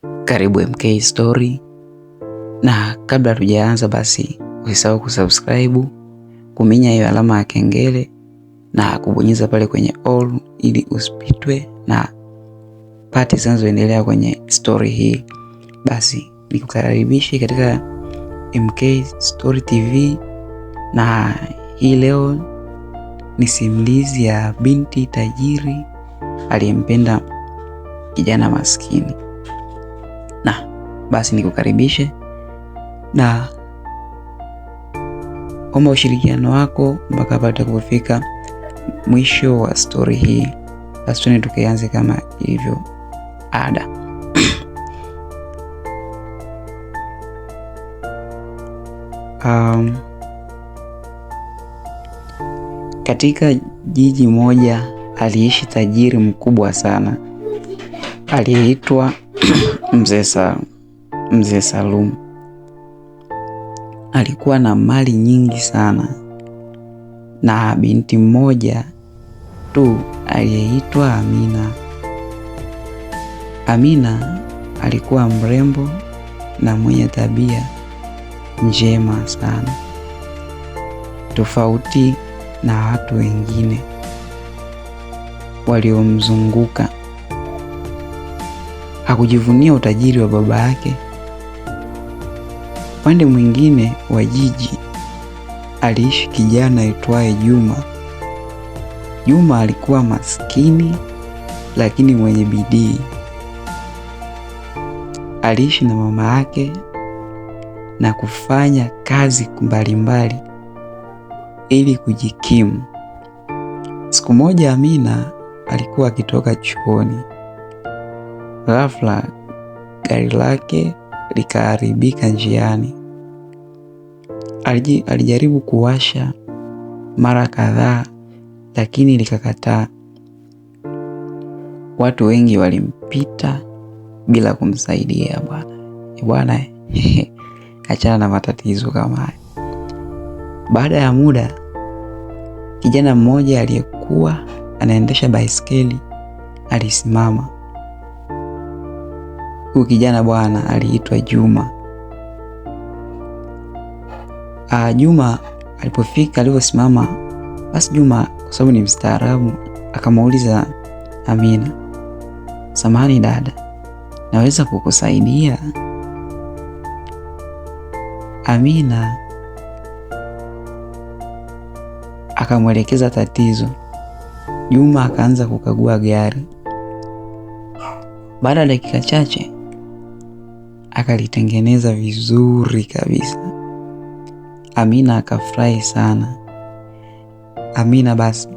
Karibu MK Story, na kabla tujaanza basi usisahau kusubscribe, kuminya hiyo alama ya kengele na kubonyeza pale kwenye all ili usipitwe na pati zinazoendelea kwenye story hii. Basi nikukaribishe katika MK Story TV, na hii leo ni simulizi ya binti tajiri aliyempenda kijana maskini. Na basi nikukaribishe na omba ushirikiano wako mpaka pata kufika mwisho wa story hii. Basi tuende tukianze kama ilivyo ada. Katika jiji moja aliishi tajiri mkubwa sana aliyeitwa Mzee Salum. Alikuwa na mali nyingi sana na binti mmoja tu aliyeitwa Amina. Amina alikuwa mrembo na mwenye tabia njema sana, tofauti na watu wengine waliomzunguka. Hakujivunia utajiri wa baba yake. Upande mwingine wa jiji aliishi kijana aitwaye Juma. Juma alikuwa maskini lakini mwenye bidii. Aliishi na mama yake na kufanya kazi mbalimbali ili kujikimu. Siku moja Amina alikuwa akitoka chuoni. Ghafla gari lake likaharibika njiani. Alijaribu kuwasha mara kadhaa lakini likakataa. Watu wengi walimpita bila kumsaidia. Bwana achana na matatizo kama haya. Baada ya muda, kijana mmoja aliyekuwa anaendesha baiskeli alisimama. Huyu kijana bwana aliitwa Juma. Juma aliposimama, basi Juma kwa sababu ni mstaarabu akamuuliza Amina, "Samahani dada, naweza kukusaidia?" Amina akamwelekeza tatizo. Juma akaanza kukagua gari. Baada ya dakika chache akalitengeneza vizuri kabisa. Amina akafurahi sana. Amina basi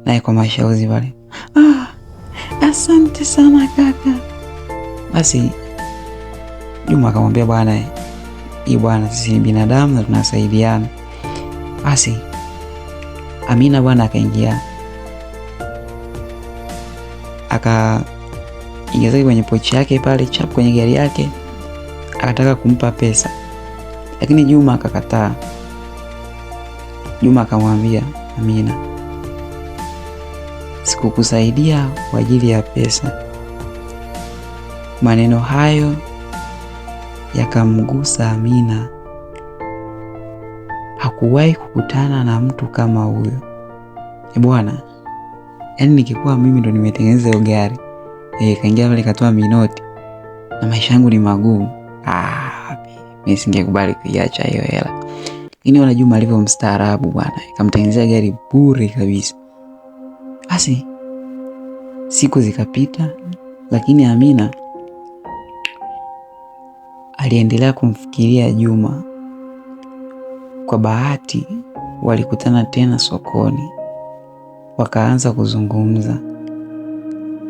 naye kwa mashauzi pale, "Asante sana kaka." Basi Juma akamwambia, "Bwana, sisi ni binadamu na tunasaidiana." Basi Amina bwana akaingia akaingiza kwenye pochi yake pale chap kwenye gari yake, akataka kumpa pesa lakini Juma akakataa. Juma akamwambia Amina, "Sikukusaidia kwa ajili ya pesa." Maneno hayo yakamgusa Amina. Hakuwahi kukutana na mtu kama huyo. Bwana, yaani nikikuwa mimi ndo nimetengeneza hiyo gari, kaingia pale katoa minoti na maisha yangu ni magumu, mimi singekubali kuiacha hiyo hela. Lakini ona Juma alivyo mstaarabu bwana, akamtengenezea gari bure kabisa. Basi siku zikapita, lakini Amina aliendelea kumfikiria Juma. Kwa bahati walikutana tena sokoni, wakaanza kuzungumza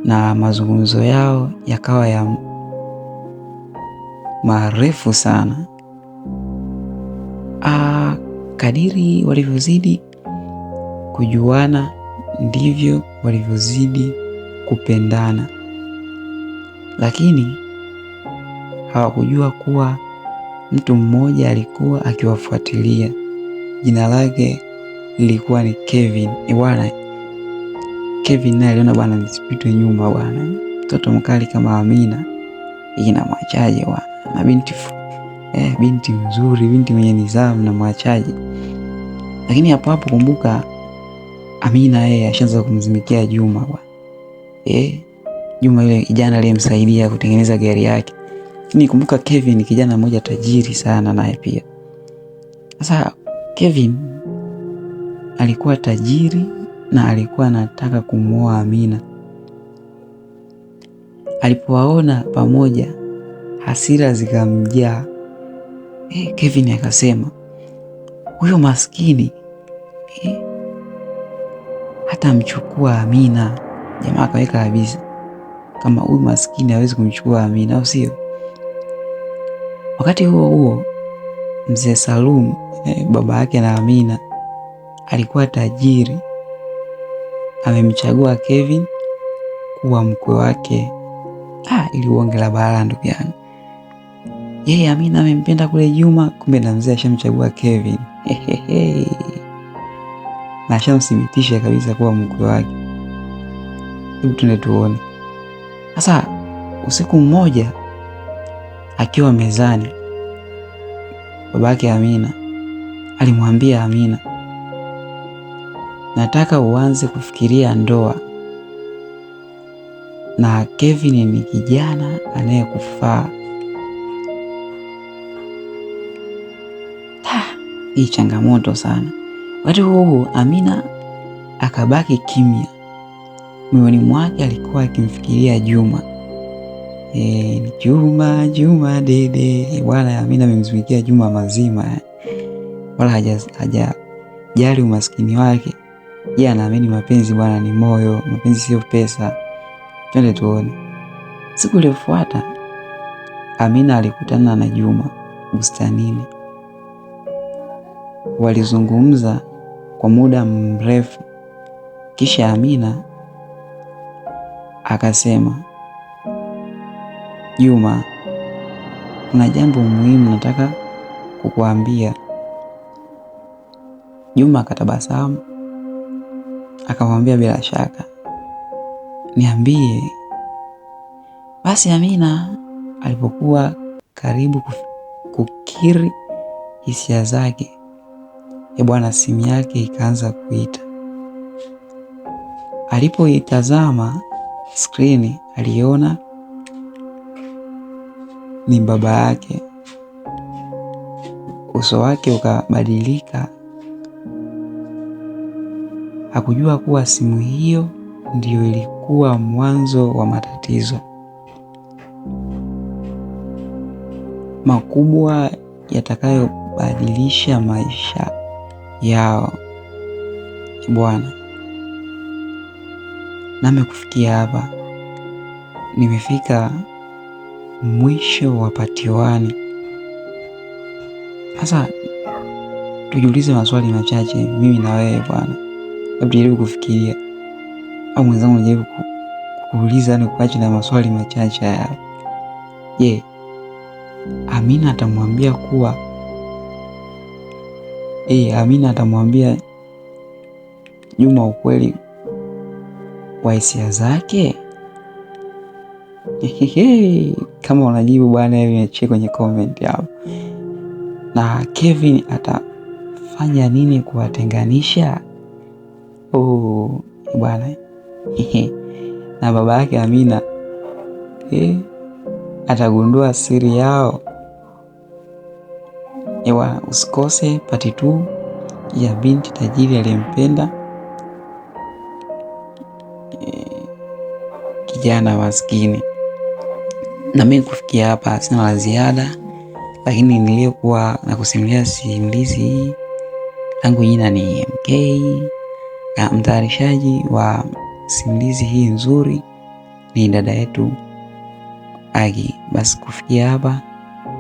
na mazungumzo yao yakawa ya marefu sana. Kadiri walivyozidi kujuana ndivyo walivyozidi kupendana, lakini hawakujua kuwa mtu mmoja alikuwa akiwafuatilia. Jina lake lilikuwa ni Kevin. Bwana Kevin naye aliona bwana nisipitwe nyuma bwana, mtoto mkali kama Amina hii namwachaje na binti mzuri, binti mwenye nidhamu, namwachaje? Lakini hapo hapo kumbuka Amina yeye ashaanza kumzimikia Juma Juma yule kijana aliyemsaidia kutengeneza gari yake. Lakini kumbuka Kevin kijana mmoja tajiri sana naye pia. Sasa Kevin alikuwa tajiri na alikuwa anataka kumuoa Amina. Alipowaona pamoja hasira zikamjaa. Kevin akasema, huyo maskini hata mchukua Amina. Jamaa akaweka kabisa kama huyu maskini hawezi kumchukua Amina, au sio? Wakati huo huo mzee Salum baba yake na Amina alikuwa tajiri, amemchagua Kevin kuwa mkwe wake. Ili uonge la balaa ndugu yangu. Yeye Amina amempenda kule Juma, kumbe na mzee ashamchagua Kevin. Na ashamthibitisha kabisa kuwa mkwe wake. Hebu tuende tuone. Sasa usiku mmoja akiwa mezani, babake Amina alimwambia Amina, nataka uanze kufikiria ndoa na Kevin ni kijana anayekufaa. Hii changamoto sana. Wakati huo Amina akabaki kimya. Moyoni mwake alikuwa akimfikiria Juma. Juma dede. Bwana Amina amemzimikia Juma mazima. Wala hajajali umaskini wake. Yeye anaamini mapenzi bwana ni moyo, mapenzi sio pesa. Twende tuone. Siku iliyofuata Amina alikutana na Juma bustanini. Walizungumza kwa muda mrefu. Kisha Amina akasema, Juma, kuna jambo muhimu nataka kukuambia. Juma akatabasamu akamwambia, bila shaka, niambie. Basi Amina alipokuwa karibu kukiri hisia zake, bwana simu yake ikaanza kuita. Alipoitazama skrini aliona ni baba yake. Uso wake ukabadilika. Hakujua kuwa simu hiyo ndiyo ilikuwa mwanzo wa matatizo makubwa yatakayobadilisha maisha yao. Bwana, nami kufikia hapa nimefika mwisho wa part 1. Sasa tujiulize maswali machache mimi na wewe bwana. Hebu tujaribu kufikiria, au mwenzangu jaribu kuuliza na kuacha na maswali machache haya. Je, Amina atamwambia kuwa Amina atamwambia Juma ukweli wa hisia zake? Kama unajibu bwana, hivi niachie kwenye comment hapo. Na Kevin atafanya nini kuwatenganisha? Bwana. Na baba yake Amina atagundua siri yao. Usikose part 2 ya binti tajiri aliyempenda kijana maskini. Na mimi kufikia hapa sina la ziada, lakini niliyokuwa na kusimulia simulizi hii, langu jina ni MK, na mtayarishaji wa simulizi hii nzuri ni dada yetu Agi. Basi kufikia hapa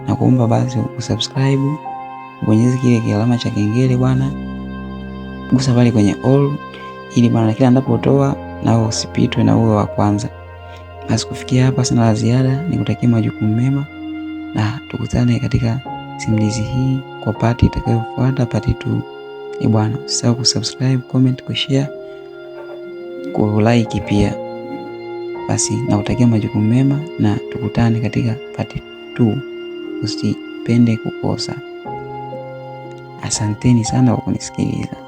na kuomba basi usubscribe, bonyeza kile kialama cha kengele bwana, gusa pale kwenye all ili bwana kila ninapotoa na usipitwe na uwe wa kwanza. Basi kufikia hapa sina la ziada, nikutakia majukumu mema na tukutane katika simulizi hii kwa part itakayofuata, part 2. Bwana, usisahau kusubscribe, comment, kushare, kulike pia. Basi nakutakia majukumu mema na tukutane katika part 2. Usipende kukosa. Asanteni sana kwa kunisikiliza.